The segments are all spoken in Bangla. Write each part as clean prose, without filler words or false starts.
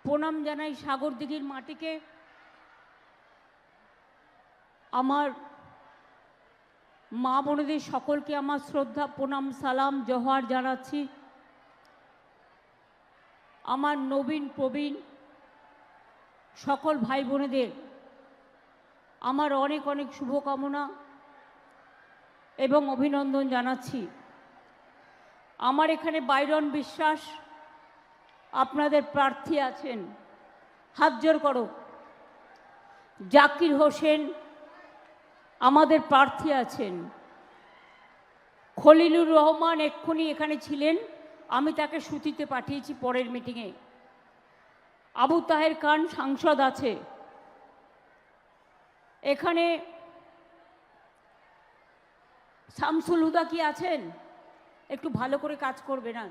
প্রণাম জানাই সাগরদিঘির মাটিকে। আমার মা বোনেদের সকলকে আমার শ্রদ্ধা, প্রণাম, সালাম, জোহার জানাচ্ছি। আমার নবীন প্রবীণ সকল ভাই বোনেদের আমার অনেক অনেক শুভকামনা এবং অভিনন্দন জানাচ্ছি। আমার এখানে বাইরন বিশ্বাস আপনাদের প্রার্থী আছেন, হাত জোর করো। জাকির হোসেন আমাদের প্রার্থী আছেন। খলিলুর রহমান এক্ষুনি এখানে ছিলেন, আমি তাকে সুতিতে পাঠিয়েছি পরের মিটিংয়ে। আবু তাহের খান সাংসদ আছে এখানে। শামসুল হুদা কি আছেন? একটু ভালো করে কাজ করবে না?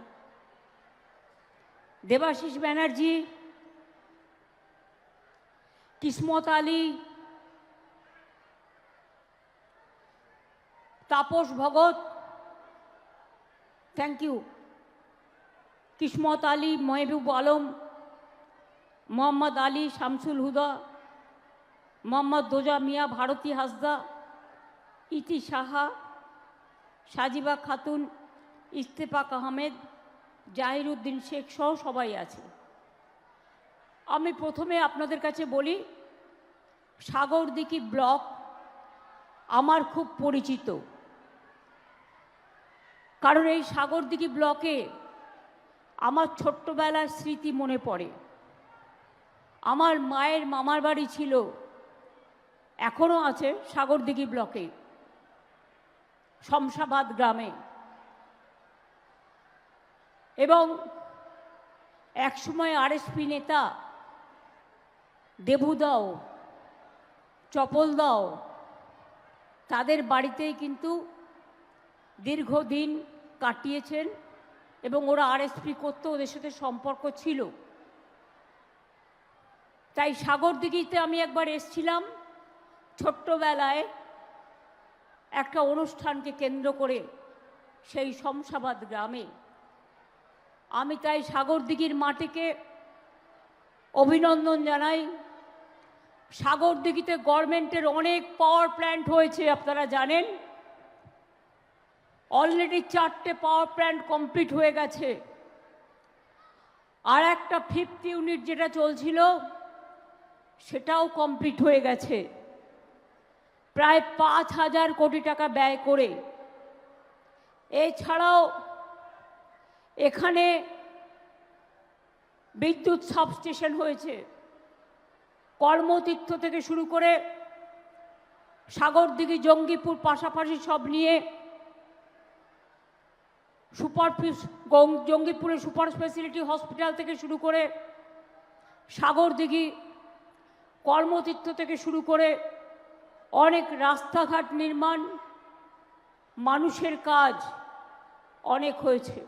দেবাশিস ব্যানার্জি, কিসমত আলী, তাপস ভগত, থ্যাংক ইউ। কিসমত আলী, মহবুব আলম, মোহাম্মদ আলী, শামসুল হুদা, মোহাম্মদ দোজা মিয়া, ভারতী হাসদা, ইতি সাহা, সাজিবা খাতুন, ইস্তেফাক আহমেদ, জাহিরুদ্দিন শেখ সহ সবাই আছে। আমি প্রথমে আপনাদের কাছে বলি, সাগরদিঘি ব্লক আমার খুব পরিচিত, কারণ এই সাগরদিঘি ব্লকে আমার ছোট্টবেলার স্মৃতি মনে পড়ে। আমার মায়ের মামার বাড়ি ছিল, এখনও আছে সাগরদিঘি ব্লকে, শমশাবাদ গ্রামে। এবং একসময় আরএসপি নেতা দেবুদাও, চপলদাও, তাদের বাড়িতেই কিন্তু দীর্ঘদিন কাটিয়েছেন এবং ওরা আরএসপি করতে, ওদের সাথে সম্পর্ক ছিল। তাই সাগরদিঘিতে আমি একবার এসেছিলাম ছোট্টবেলায় একটা অনুষ্ঠানকে কেন্দ্র করে সেই শমশাবাদ গ্রামে। আমি তাই সাগরদিঘির মাটিকে অভিনন্দন জানাই। সাগরদিঘিতে গভর্নমেন্টের অনেক পাওয়ার প্ল্যান্ট হয়েছে, আপনারা জানেন। অলরেডি 4টে পাওয়ার প্ল্যান্ট কমপ্লিট হয়ে গেছে, আর একটা 5th ইউনিট যেটা চলছিল সেটাও কমপ্লিট হয়ে গেছে, প্রায় 5,000 কোটি টাকা ব্যয় করে। এছাড়াও এখানে বিদ্যুৎ সাবস্টেশন হয়েছে। কর্মতীর্থ থেকে শুরু করে সাগরদিঘি, জঙ্গিপুর পাশাপাশি সব নিয়ে জঙ্গিপুরে সুপার স্পেশালিটি হসপিটাল থেকে শুরু করে সাগরদিঘি, কর্মতীর্থ থেকে শুরু করে অনেক রাস্তাঘাট নির্মাণ, মানুষের কাজ অনেক হয়েছে।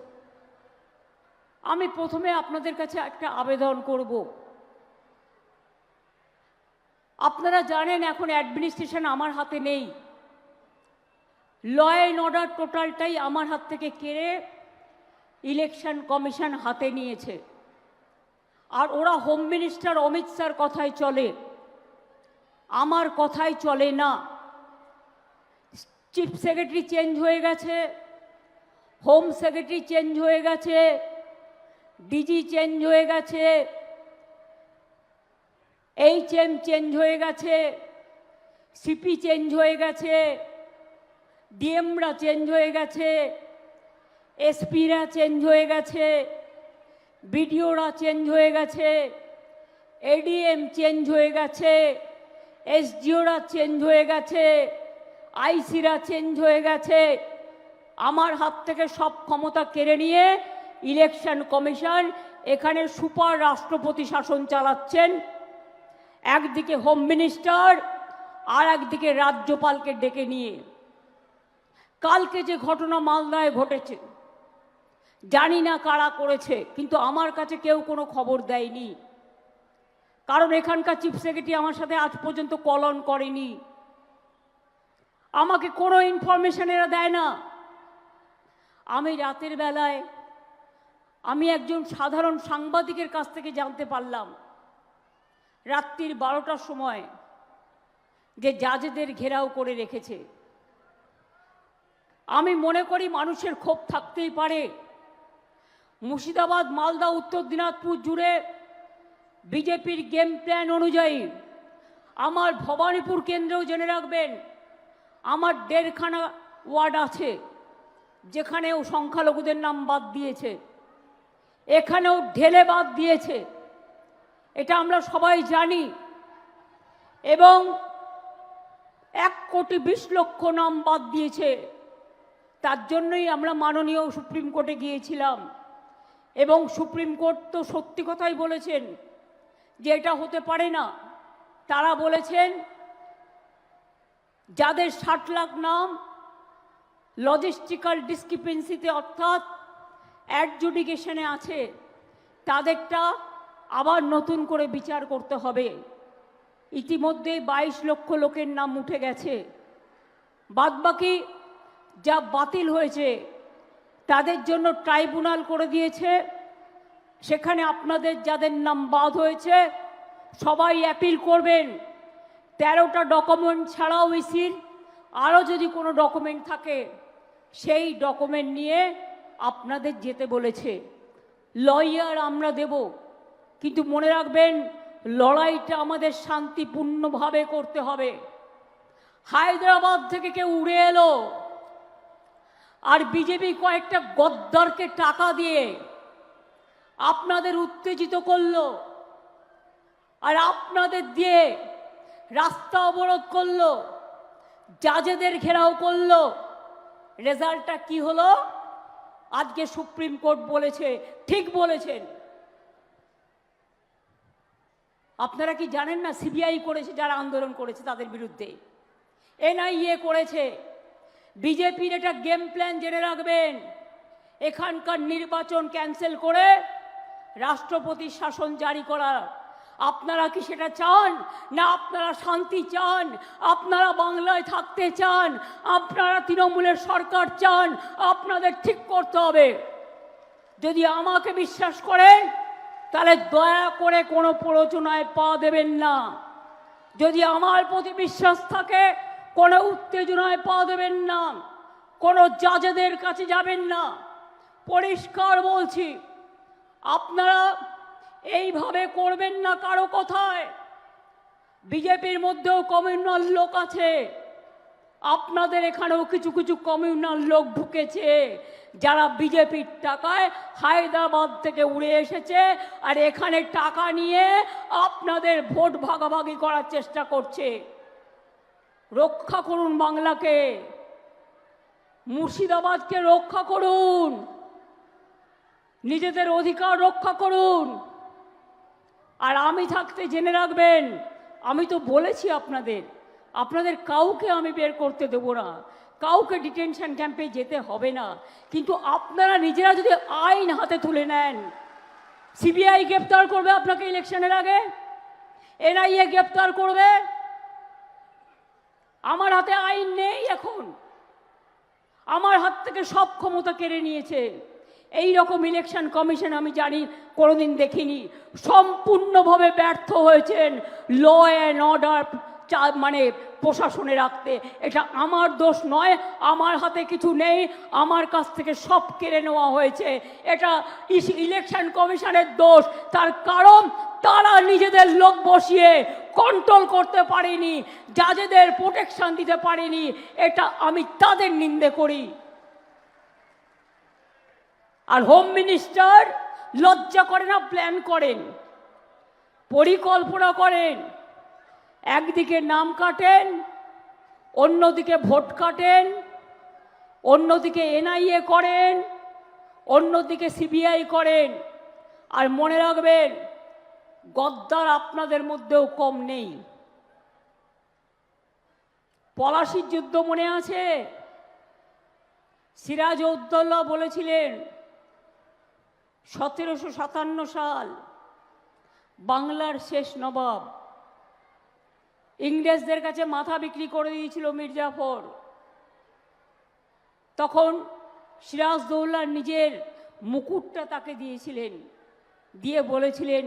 আমি প্রথমে আপনাদের কাছে একটা আবেদন করব। আপনারা জানেন এখন অ্যাডমিনিস্ট্রেশন আমার হাতে নেই, ল অ্যান্ড অর্ডার টোটালটাই আমার হাত থেকে কেড়ে ইলেকশন কমিশন হাতে নিয়েছে। আর ওরা হোম মিনিস্টার অমিত শাহর কথাই চলে, আমার কথাই চলে না। চিফ সেক্রেটারি চেঞ্জ হয়ে গেছে, হোম সেক্রেটারি চেঞ্জ হয়ে গেছে, ডিজি চেঞ্জ হয়ে গেছে, এইচএম চেঞ্জ হয়ে গেছে, সিপি চেঞ্জ হয়ে গেছে, ডিএমরা চেঞ্জ হয়ে গেছে, এসপিরা চেঞ্জ হয়ে গেছে, বিডিওরা চেঞ্জ হয়ে গেছে, এডিএম চেঞ্জ হয়ে গেছে, এসডিওরা চেঞ্জ হয়ে গেছে, আইসিরা চেঞ্জ হয়ে গেছে। আমার হাত থেকে সব ক্ষমতা কেড়ে নিয়ে ইলেকশন কমিশন এখানে সুপার রাষ্ট্রপতি শাসন চালাচ্ছেন। একদিকে হোম মিনিস্টার আর একদিকে রাজ্যপালকে ডেকে নিয়ে। কালকে যে ঘটনা মালদায় ঘটেছে, জানি না কারা করেছে, কিন্তু আমার কাছে কেউ কোনো খবর দেয়নি, কারণ এখানকার চিফ সেক্রেটারি আমার সাথে আজ পর্যন্ত কল অন করেনি। আমাকে কোনো ইনফরমেশন এরা দেয় না। আমি রাতের বেলায় আমি একজন সাধারণ সাংবাদিকের কাছ থেকে জানতে পারলাম রাত্রির 12টার সময় যে জাজেদের ঘেরাও করে রেখেছে। আমি মনে করি মানুষের ক্ষোভ থাকতেই পারে। মুর্শিদাবাদ, মালদা, উত্তর দিনাজপুর জুড়ে বিজেপির গেম প্ল্যান অনুযায়ী আমার ভবানীপুর কেন্দ্রেও জেনে রাখবেন, আমার 1.5খানা ওয়ার্ড আছে যেখানেও সংখ্যালঘুদের নাম বাদ দিয়েছে, এখানেও ঢেলে বাদ দিয়েছে, এটা আমরা সবাই জানি। এবং 1,20,00,000 নাম বাদ দিয়েছে। তার জন্যই আমরা মাননীয় সুপ্রিম কোর্টে গিয়েছিলাম এবং সুপ্রিম কোর্ট তো সত্যি কথাই বলেছেন যে এটা হতে পারে না। তারা বলেছেন যাদের 60 লাখ নাম লজিস্টিক্যাল ডিসক্রিপেন্সিতে অর্থাৎ অ্যাডজুডিকেশনে আছে, তাদেরটা আবার নতুন করে বিচার করতে হবে। ইতিমধ্যে 22 লক্ষ লোকের নাম উঠে গেছে। বাদবাকি যা বাতিল হয়েছে তাদের জন্য ট্রাইব্যুনাল করে দিয়েছে। সেখানে আপনাদের যাদের নাম বাদ হয়েছে সবাই অ্যাপিল করবেন। 13টা ডকুমেন্ট ছাড়াও ইসির আরও যদি কোনো ডকুমেন্ট থাকে সেই ডকুমেন্ট নিয়ে আপনাদের যেতে বলেছে। লয়ার আমরা দেব, কিন্তু মনে রাখবেন লড়াইটা আমাদের শান্তিপূর্ণভাবে করতে হবে। হায়দ্রাবাদ থেকে কেউ উড়ে এলো আর বিজেপি কয়েকটা গদ্দারকে টাকা দিয়ে আপনাদের উত্তেজিত করলো আর আপনাদের দিয়ে রাস্তা অবরোধ করলো, জাজেদের ঘেরাও করলো। রেজাল্টটা কি হলো? আজকে সুপ্রিম কোর্ট বলেছে, ঠিক বলেছেন। আপনারা কি জানেন না সিবিআই করেছে যারা আন্দোলন করেছে তাদের বিরুদ্ধে, এনআইএ করেছে। বিজেপির এটা গেম প্ল্যান জেনে রাখবেন। এখানকার নির্বাচন ক্যান্সেল করে রাষ্ট্রপতির শাসন জারি করা। আপনারা কি সেটা চান? না আপনারা শান্তি চান? আপনারা বাংলায় থাকতে চান? আপনারা তৃণমূলের সরকার চান? আপনাদের ঠিক করতে হবে। যদি আমাকে বিশ্বাস করেন তাহলে দয়া করে কোনো প্ররোচনায় পা দেবেন না। যদি আমার প্রতি বিশ্বাস থাকে কোনো উত্তেজনায় পা দেবেন না, কোনো জাজেদের কাছে যাবেন না। পরিষ্কার বলছি, আপনারা এইভাবে করবেন না কারো কথায়। বিজেপির মধ্যেও কমিউনাল লোক আছে, আপনাদের এখানেও কিছু কিছু কমিউনাল লোক ঢুকেছে যারা বিজেপির টাকায় হায়দ্রাবাদ থেকে উড়ে এসেছে আর এখানে টাকা নিয়ে আপনাদের ভোট ভাগাভাগি করার চেষ্টা করছে। রক্ষা করুন বাংলাকে, মুর্শিদাবাদকে রক্ষা করুন, নিজেদের অধিকার রক্ষা করুন। আর আমি থাকতে জেনে রাখবেন, আমি তো বলেছি আপনাদের কাউকে আমি বের করতে দেব না, কাউকে ডিটেনশন ক্যাম্পে যেতে হবে না। কিন্তু আপনারা নিজেরা যদি আইন হাতে তুলে নেন, সিবিআই গ্রেপ্তার করবে আপনাকে ইলেকশনের আগে, এনআইএ গ্রেপ্তার করবে। আমার হাতে আইন নেই এখন, আমার হাত থেকে সব ক্ষমতা কেড়ে নিয়েছে। এই রকম ইলেকশন কমিশন আমি জানি কোনোদিন দেখিনি। সম্পূর্ণভাবে ব্যর্থ হয়েছেন ল অ্যান্ড অর্ডার মানে প্রশাসনে রাখতে। এটা আমার দোষ নয়, আমার হাতে কিছু নেই, আমার কাছ থেকে সব কেড়ে নেওয়া হয়েছে। এটা ইলেকশন কমিশনের দোষ। তার কারণ তারা নিজেদের লোক বসিয়ে কন্ট্রোল করতে পারেনি, জাজেদের প্রোটেকশন দিতে পারেনি। এটা আমি তাদের নিন্দে করি। আর হোম মিনিস্টার লজ্জা করে না, প্ল্যান করেন, পরিকল্পনা করেন, একদিকে নাম কাটেন, অন্যদিকে ভোট কাটেন, অন্যদিকে এনআইএ করেন, অন্যদিকে সিবিআই করেন। আর মনে রাখবেন গদ্দার আপনাদের মধ্যেও কম নেই। পলাশির যুদ্ধ মনে আছে? সিরাজউদ্দৌলা বলেছিলেন 1757 সাল, বাংলার শেষ নবাব ইংরেজদের কাছে মাথা বিক্রি করে দিয়েছিল মির্জাফর। তখন সিরাজদৌল্লা নিজের মুকুটটা তাকে দিয়েছিলেন, দিয়ে বলেছিলেন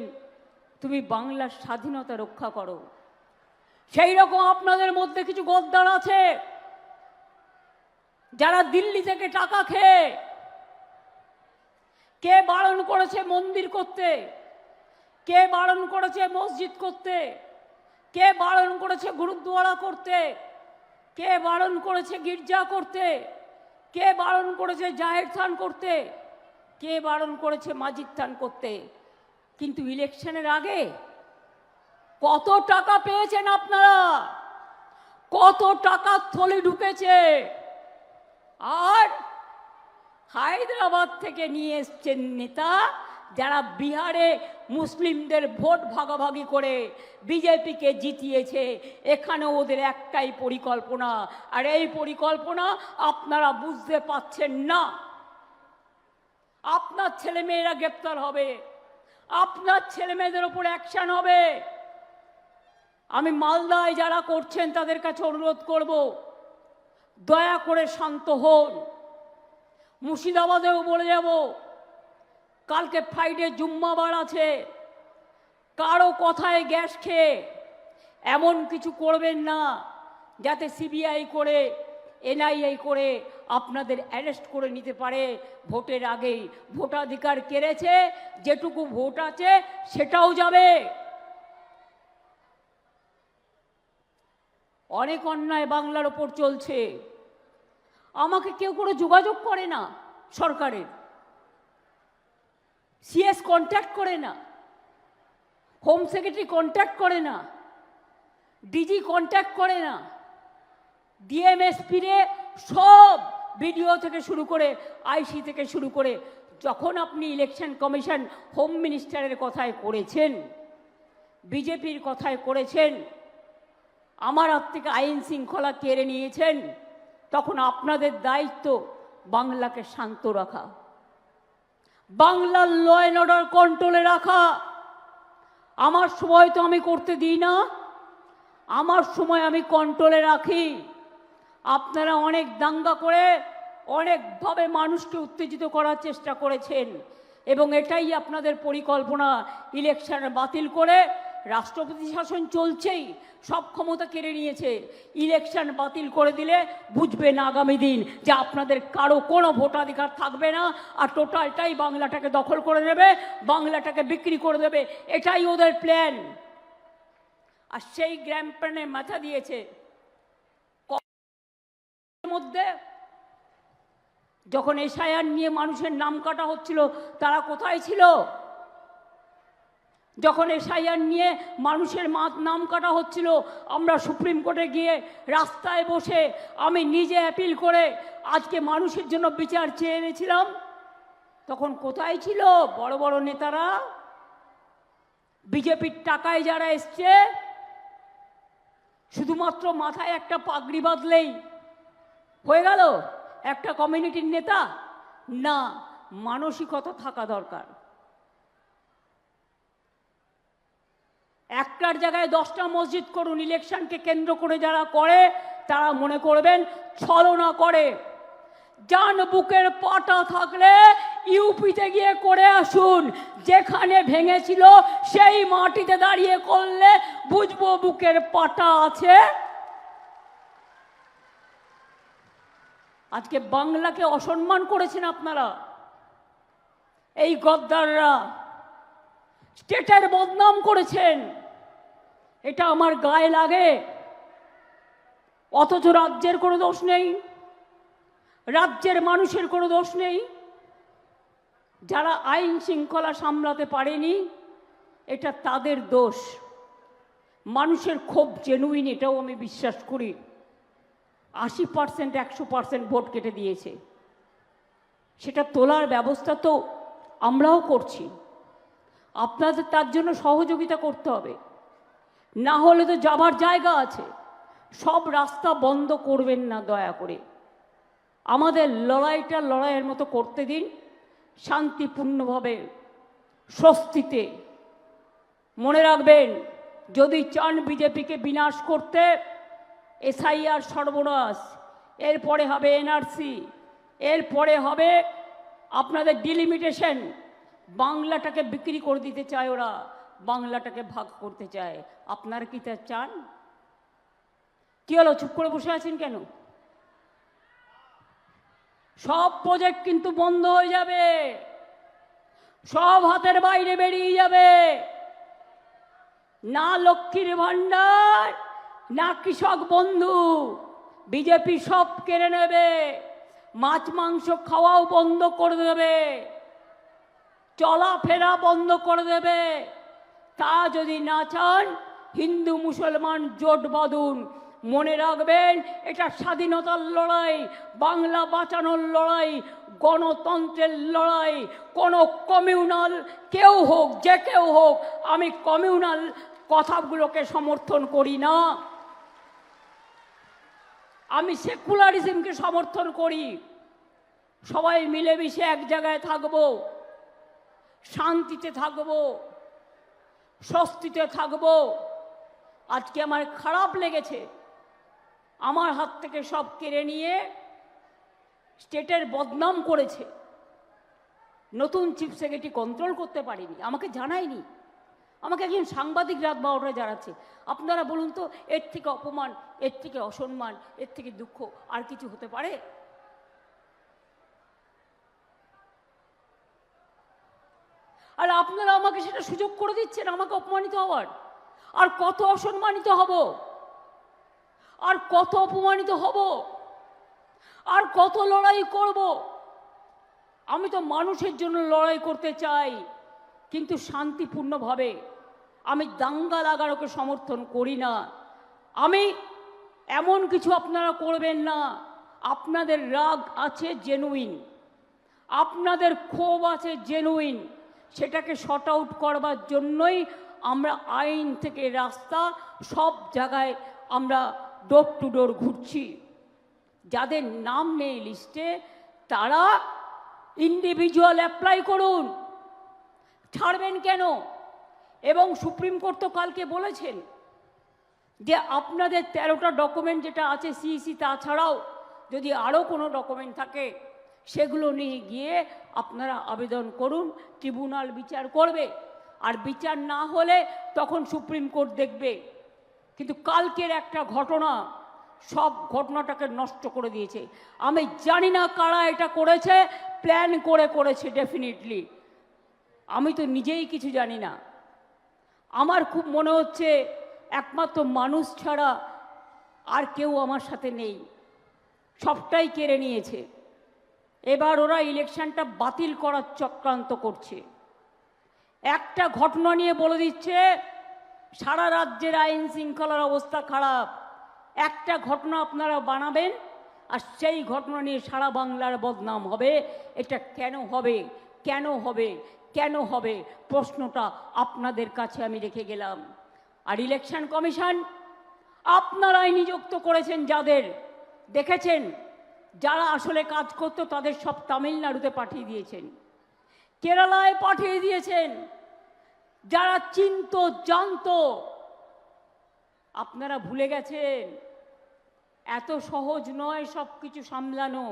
তুমি বাংলার স্বাধীনতা রক্ষা করো। সেই রকম আপনাদের মধ্যে কিছু গদ্দার আছে যারা দিল্লি থেকে টাকা খেয়ে, কে বারণ করেছে মন্দির করতে, কে বারণ করেছে মসজিদ করতে, কে বারণ করেছে গুরুদ্বারা করতে, কে বারণ করেছে গির্জা করতে, কে বারণ করেছে জাহের থান করতে, কে বারণ করেছে মাজিদ থান করতে। কিন্তু ইলেকশনের আগে কত টাকা পেয়েছেন আপনারা, কত টাকা থলে ঢুকেছে, আর হায়দ্রাবাদ থেকে নিয়ে এসছেন নেতা যারা বিহারে মুসলিমদের ভোট ভাগাভাগি করে বিজেপিকে জিতিয়েছে। এখানে ওদের একটাই পরিকল্পনা, আর এই পরিকল্পনা আপনারা বুঝতে পারছেন না। আপনার ছেলেমেয়েরা গ্রেপ্তার হবে, আপনার ছেলেমেয়েদের উপর অ্যাকশন হবে। আমি মালদায় যারা করছেন তাদের কাছে অনুরোধ করব, দয়া করে শান্ত হন। মুর্শিদাবাদেও বলে যাব, কালকে ফ্রাইডে জুম্মাবার আছে, কারো কথায় গ্যাস খেয়ে এমন কিছু করবেন না যাতে সিবিআই করে এনআইএ করে আপনাদের অ্যারেস্ট করে নিতে পারে ভোটের আগেই। ভোটাধিকার কেড়েছে, যেটুকু ভোট আছে সেটাও যাবে। অনেক অন্যায় বাংলার ওপর চলছে, আমাকে কেউ কোনো যোগাযোগ করে না, সরকারের সিএস কন্ট্যাক্ট করে না, হোম সেক্রেটারি কন্ট্যাক্ট করে না, ডিজি কন্ট্যাক্ট করে না, ডিএমএসপিরে সব বিডিও থেকে শুরু করে আইসি থেকে শুরু করে, যখন আপনি ইলেকশন কমিশন হোম মিনিস্টারের কথায় করেছেন, বিজেপির কথায় করেছেন, আমার হাত থেকে আইন শৃঙ্খলা কেড়ে নিয়েছেন, তখন আপনাদের দায়িত্ব বাংলাকে শান্ত রাখা, বাংলার ল অ্যান্ড অর্ডার কন্ট্রোলে রাখা। আমার সময় তো আমি করতে দিই না, আমার সময় আমি কন্ট্রোলে রাখি। আপনারা অনেক দাঙ্গা করে অনেকভাবে মানুষকে উত্তেজিত করার চেষ্টা করেছেন, এবং এটাই আপনাদের পরিকল্পনা। ইলেকশন বাতিল করে, রাষ্ট্রপতি শাসন চলছেই, সব ক্ষমতা কেড়ে নিয়েছে, ইলেকশন বাতিল করে দিলে বুঝবেন আগামী দিন যে আপনাদের কারো কোনো ভোটাধিকার থাকবে না, আর টোটালটাই বাংলাটাকে দখল করে নেবে, বাংলাটাকে বিক্রি করে দেবে। এটাই ওদের প্ল্যান। আর সেই গ্রাম প্ল্যানে মাথা দিয়েছে। মধ্যে যখন এসআইআর নিয়ে মানুষের নাম কাটা হচ্ছিল, তারা কোথায় ছিল? যখন এসআইআর নিয়ে মানুষের নাম কাটা হচ্ছিল, আমরা সুপ্রিম কোর্টে গিয়ে রাস্তায় বসে আমি নিজে অ্যাপিল করে আজকে মানুষের জন্য বিচার চেয়ে এনেছিলাম, তখন কোথায় ছিল বড় বড় নেতারা? বিজেপির টাকায় যারা এসছে, শুধুমাত্র মাথায় একটা পাগড়ি বাঁধলেই হয়ে গেল একটা কমিউনিটির নেতা? না, মানসিকতা থাকা দরকার। একটার জায়গায় 10টা মসজিদ করুন, ইলেকশনকে কেন্দ্র করে যারা করে তারা মনে করবেন ছলনা করে। যান বুকের পাটা থাকলে ইউপিতে গিয়ে করে আসুন, যেখানে ভেঙেছিল সেই মাটিতে দাঁড়িয়ে করলে বুঝবো বুকের পাটা আছে। আজকে বাংলাকে অসম্মান করেছেন আপনারা, এই গদ্দাররা স্টেটের বদনাম করেছেন। এটা আমার গায়ে লাগে, অথচ রাজ্যের কোনো দোষ নেই, রাজ্যের মানুষের কোনো দোষ নেই। যারা আইন শৃঙ্খলা সামলাতে পারেনি এটা তাদের দোষ। মানুষের ক্ষোভ জেনুইন, এটাও আমি বিশ্বাস করি। 80% 100% ভোট কেটে দিয়েছে, সেটা তোলার ব্যবস্থা তো আমরাও করছি। আপনাদের তার জন্য সহযোগিতা করতে হবে, না হলে তো যাবার জায়গা আছে। সব রাস্তা বন্ধ করবেন না দয়া করে। আমাদের লড়াইটা লড়াইয়ের মতো করতে দিন, শান্তিপূর্ণভাবে, স্বস্তিতে। মনে রাখবেন, যদি চান বিজেপিকে বিনাশ করতে, এসআইআর সর্বনাশ, এরপরে হবে এনআরসি, এরপরে হবে আপনাদের ডিলিমিটেশন, বাংলাটাকে বিক্রি করে দিতে চায় ওরা, বাংলাটাকে ভাগ করতে চায়। আপনারা কি তা চান? কি হলো, চুপ করে বসে আছেন কেন? সব প্রজেক্ট কিন্তু বন্ধ হয়ে যাবে, সব হাতের বাইরে বেরিয়ে যাবে। না লক্ষ্মীর ভাণ্ডার, না কৃষক বন্ধু, বিজেপি সব কেড়ে নেবে। মাছ মাংস খাওয়াও বন্ধ করে দেবে, চলাফেরা বন্ধ করে দেবে। তা যদি না চান, হিন্দু মুসলমান জোট বাঁধুন। মনে রাখবেন, এটা স্বাধীনতার লড়াই, বাংলা বাঁচানোর লড়াই, গণতন্ত্রের লড়াই। কোনো কমিউনাল কেউ হোক, যে কেউ হোক, আমি কমিউনাল কথাগুলোকে সমর্থন করি না। আমি সেকুলারিজমকে সমর্থন করি। সবাই মিলেমিশে এক জায়গায় থাকব, শান্তিতে থাকব, স্বস্তিতে থাকব। আজকে আমার খারাপ লেগেছে, আমার হাত থেকে সব কেড়ে নিয়ে স্টেটের বদনাম করেছে। নতুন চিফ সেক্রেটারি কন্ট্রোল করতে পারিনি, আমাকে জানায়নি। আমাকে একজন সাংবাদিক রাত 12টায় জানাচ্ছে। আপনারা বলুন তো, এর থেকে অপমান, এর থেকে অসম্মান, এর থেকে দুঃখ আর কিছু হতে পারে? আর আপনারা আমাকে সেটা সুযোগ করে দিচ্ছেন আমাকে অপমানিত হওয়ার। আর কত অসম্মানিত হব, আর কত অপমানিত হব, আর কত লড়াই করব। আমি তো মানুষের জন্য লড়াই করতে চাই, কিন্তু শান্তিপূর্ণভাবে। আমি দাঙ্গা লাগানোকে সমর্থন করি না। আমি এমন কিছু আপনারা করবেন না। আপনাদের রাগ আছে জেনুইন, আপনাদের ক্ষোভ আছে জেনুইন, সেটাকে শর্ট আউট করবার জন্যই আমরা আইন থেকে রাস্তা সব জায়গায় আমরা ডোর টু ডোর ঘুরছি। যাদের নাম নেই লিস্টে, তারা ইন্ডিভিজুয়াল অ্যাপ্লাই করুন, ছাড়বেন কেন? এবং সুপ্রিম কোর্ট তো কালকে বলেছেন যে আপনাদের 13টা ডকুমেন্ট যেটা আছে সিইসি, তাছাড়াও যদি আরও কোনো ডকুমেন্ট থাকে সেগুলো নিয়ে গিয়ে আপনারা আবেদন করুন, ট্রিব্যুনাল বিচার করবে। আর বিচার না হলে তখন সুপ্রিম কোর্ট দেখবে। কিন্তু কালকের একটা ঘটনা সব ঘটনাটাকে নষ্ট করে দিয়েছে। আমি জানি না কারা এটা করেছে, প্ল্যান করে করেছে ডেফিনেটলি। আমি তো নিজেই কিছু জানি না। আমার খুব মনে হচ্ছে একমাত্র মানুষ ছাড়া আর কেউ আমার সাথে নেই, সবটাই কেড়ে নিয়েছে। এবার ওরা ইলেকশনটা বাতিল করার চক্রান্ত করছে। একটা ঘটনা নিয়ে বলে দিচ্ছে সারা রাজ্যের আইন শৃঙ্খলার অবস্থা খারাপ। একটা ঘটনা আপনারা বানাবেন আর সেই ঘটনা নিয়ে সারা বাংলার বদনাম হবে। এটা কেন হবে, কেন হবে, কেন হবে? প্রশ্নটা আপনাদের কাছে আমি রেখে গেলাম। আর ইলেকশন কমিশন আপনারাই নিযুক্ত করেছেন, যাদের দেখেছেন যারা আসলে কাজ করতো তাদের সব তামিলনাড়ুতে পাঠিয়ে দিয়েছেন, কেরালায় পাঠিয়ে দিয়েছেন। যারা চিনত জানতো, আপনারা ভুলে গেছেন। এত সহজ নয় সব কিছু সামলানো,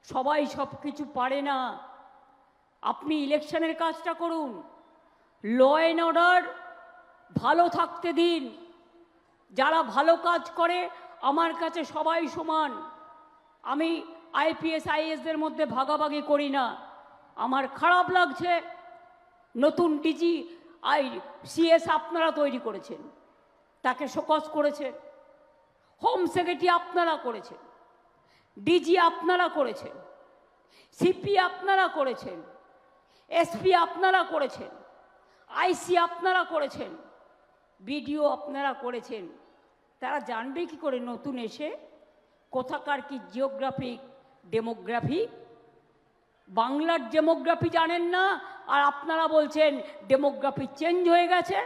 সবাই সব কিছু পারে না। আপনি ইলেকশনের কাজটা করুন, ল অ্যান্ড অর্ডার ভালো থাকতে দিন। যারা ভালো কাজ করে আমার কাছে সবাই সমান। আমি আইপিএস আইএসদের মধ্যে ভাগাভাগি করি না। আমার খারাপ লাগছে নতুন ডিজি সিএস আপনারা তৈরি করেছেন, তাকে শোকজ করেছে। হোম সেক্রেটারি আপনারা করেছেন, ডিজি আপনারা করেছেন, সিপি আপনারা করেছেন, এসপি আপনারা করেছেন, আইসি আপনারা করেছেন, বিডিও আপনারা করেছেন। তারা জানবে কি করে নতুন এসে কোথাকার কি জিওগ্রাফিক ডেমোগ্রাফি? বাংলার ডেমোগ্রাফি জানেন না, আর আপনারা বলছেন ডেমোগ্রাফি চেঞ্জ হয়ে গেছে।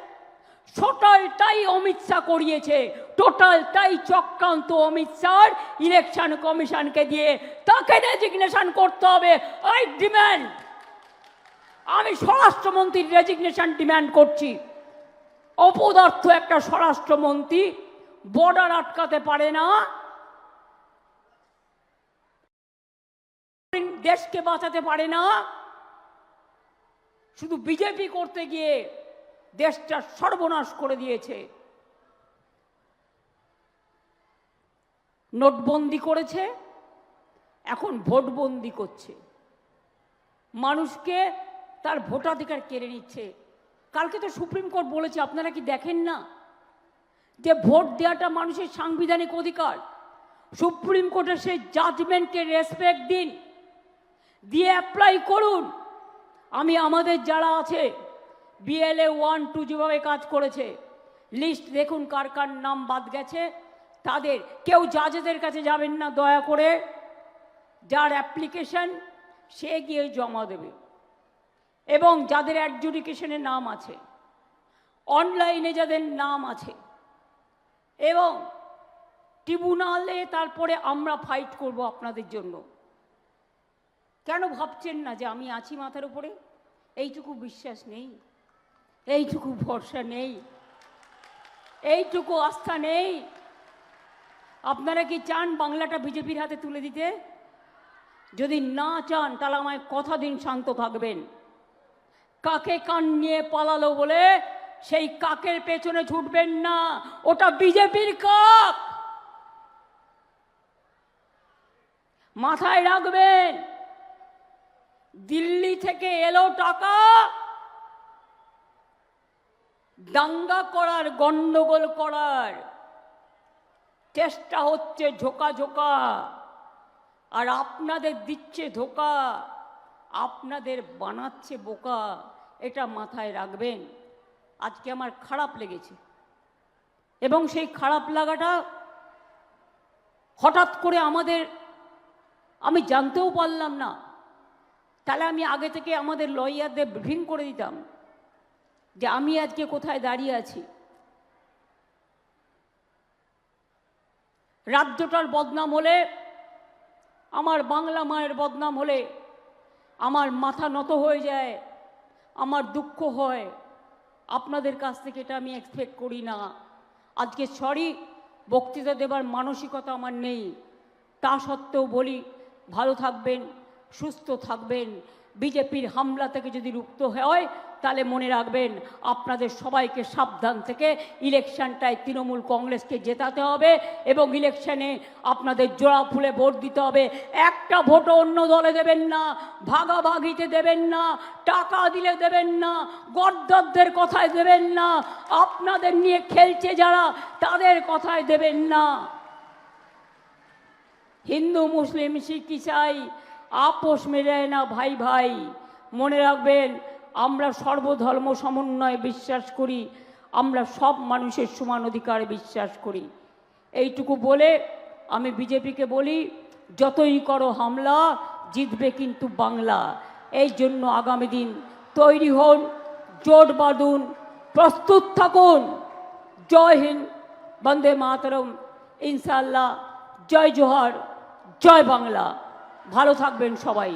টোটালটাই অমিত শাহ করিয়েছে, টোটালটাই চক্রান্ত অমিত শাহ ইলেকশন কমিশনকে দিয়ে। তাকে রেজিগনেশন করতে হবে। আই ডিম্যান্ড, আমি স্বরাষ্ট্রমন্ত্রীর রেজিগনেশন ডিম্যান্ড করছি। অপদার্থ একটা স্বরাষ্ট্রমন্ত্রী, বর্ডার আটকাতে পারে না, দেশকে বাঁচাতে পারে না, শুধু বিজেপি করতে গিয়ে দেশটা সর্বনাশ করে দিয়েছে। নোটবন্দি করেছে, এখন ভোটবন্দি করছে, মানুষকে তার ভোটাধিকার কেড়ে নিচ্ছে। কালকে তো সুপ্রিম কোর্ট বলেছে, আপনারা কি দেখেন না যে ভোট দেওয়াটা মানুষের সাংবিধানিক অধিকার? সুপ্রিম কোর্টের সেই জাজমেন্টকে রেসপেক্ট দিন, দিয়ে অ্যাপ্লাই করুন। আমি আমাদের যারা আছে BLA 1, 2 যেভাবে কাজ করেছে, লিস্ট দেখুন কার কার নাম বাদ গেছে। তাদের কেউ জাজেদের কাছে যাবেন না দয়া করে, যার অ্যাপ্লিকেশন সে গিয়ে জমা দেবে, এবং যাদের অ্যাডজুডিকেশনে নাম আছে, অনলাইনে যাদের নাম আছে, এবং ট্রিব্যুনালে তারপরে আমরা ফাইট করব আপনাদের জন্য। কেন ভাবছেন না যে আমি আছি মাথার উপরে? এইটুকু বিশ্বাস নেই, এইটুকু ভরসা নেই, এইটুকু আস্থা নেই? আপনারা কি চান বাংলাটা বিজেপির হাতে তুলে দিতে? যদি না চান তাহলে আমায় কথা দিন শান্ত থাকবেন। কাকে কান নিয়ে পালালো বলে সেই কাকের পেছনে ছুটবেন না, ওটা বিজেপির কাক, মাথায় রাখবেন। দিল্লি থেকে এলো টাকা দাঙ্গা করার, গন্ডগোল করার চেষ্টা হচ্ছে, ঝোঁকা ঝোঁকা, আর আপনাদের দিচ্ছে ধোকা, আপনাদের বানাচ্ছে বোকা, এটা মাথায় রাখবেন। আজকে আমার খারাপ লেগেছে, এবং সেই খারাপ লাগাটা হঠাৎ করে আমি জানতেও পারলাম না। তাহলে আমি আগে থেকে আমাদের লয়ারদের ব্রিফিং করে দিতাম যে আমি আজকে কোথায় দাঁড়িয়ে আছি। রাজ্যটার বদনাম হলে, আমার বাংলা মায়ের বদনাম হলে আমার মাথা নত হয়ে যায়, আমার দুঃখ হয়। আপনাদের কাছ থেকে এটা আমি এক্সপেক্ট করি না। আজকে সরি, বক্তৃতা দেবার মানসিকতা আমার নেই, তা সত্ত্বেও বলি, ভালো থাকবেন, সুস্থ থাকবেন। বিজেপির হামলা থেকে যদি রুখতে হয় তাহলে মনে রাখবেন আপনাদের সবাইকে সাবধান থেকে ইলেকশনটায় তৃণমূল কংগ্রেসকে জেতাতে হবে, এবং ইলেকশনে আপনাদের জোড়া ফুলে ভোট দিতে হবে। একটা ভোটও অন্য দলে দেবেন না, ভাগাভাগিতে দেবেন না, টাকা দিলে দেবেন না, গদ্দারদের কথায় দেবেন না, আপনাদের নিয়ে খেলছে যারা তাদের কথায় দেবেন না। হিন্দু মুসলিম শিখ ইসাই আপোষ মেলে না ভাই ভাই। মনে রাখবেন, আমরা সর্বধর্ম সমন্বয়ে বিশ্বাস করি, আমরা সব মানুষের সমান অধিকারে বিশ্বাস করি। এইটুকু বলে আমি বিজেপিকে বলি, যতই করো হামলা, জিতবে কিন্তু বাংলা। এই জন্য আগামী দিন তৈরি হন, জোট বাঁধুন, প্রস্তুত থাকুন। জয় হিন্দ, বন্দে মাতরম, ইনশাআল্লাহ, জয় জোহার, জয় বাংলা। ভালো থাকবেন সবাই।